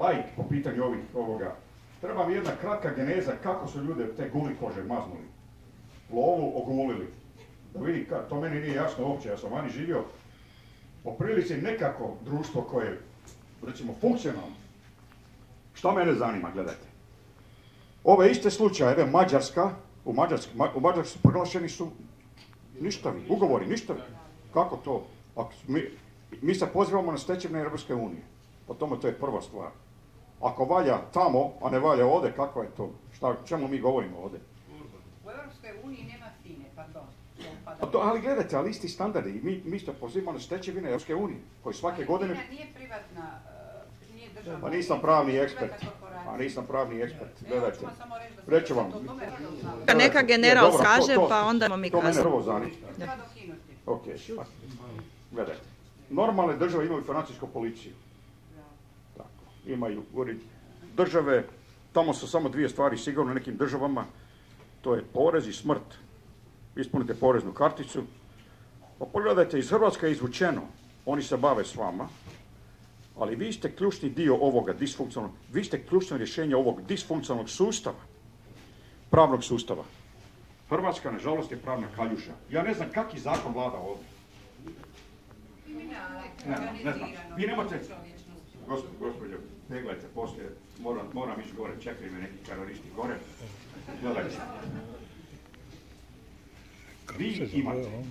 laik po pitanju ovoga. Treba mi jedna kratka geneza kako su ljude te guli kože maznuli. Lovu ogulili. Da vidi, to meni nije jasno uopće, ja sam vani živio. Po prilici nekako društvo koje je, recimo, funkcionalno. Što mene zanima, gledajte. Ove iste slučajeve, u Mađarskoj su proglašeni su ništavi, ugovori ništavi. Kako to? Mi se pozivamo na stečevine Europske unije. Po tome to je prva stvar. Ako valja tamo, a ne valja ovdje, kako je to? Čemu mi govorimo ovdje? U Europskoj uniji nema FINE, pardon. Ali gledajte, ali isti standardi. Mi se pozivamo na stečevine Europske unije, koji svake godine... FINA nije privatna, nije državna... Pa nisam pravni ekspert. Gledajte, reću vam. Neka general kaže, pa onda mi to mene kasnije. prvo zanima. Treba dokinuti. Ok, gledajte. Normalne države imaju financijsku policiju. Tako. Imaju ured države, tamo su samo dvije stvari sigurno u nekim državama, to je porez i smrt. Ispunite poreznu karticu. Pa pogledajte, iz Hrvatske je izvučeno, oni se bave s vama, ali vi ste ključni dio ovoga disfunkcionalnog, vi ste ključno rješenje ovog disfunkcionalnog sustava, pravnog sustava. Hrvatska, nažalost, je pravna kaljuža. Ja ne znam kakvi zakon vlada ovdje. Ne znam. Vi nemate... Gospođo, pegledajte, poslije, moram ići gore, čekaju me neki teroristi gore. Gledajte. Vi imate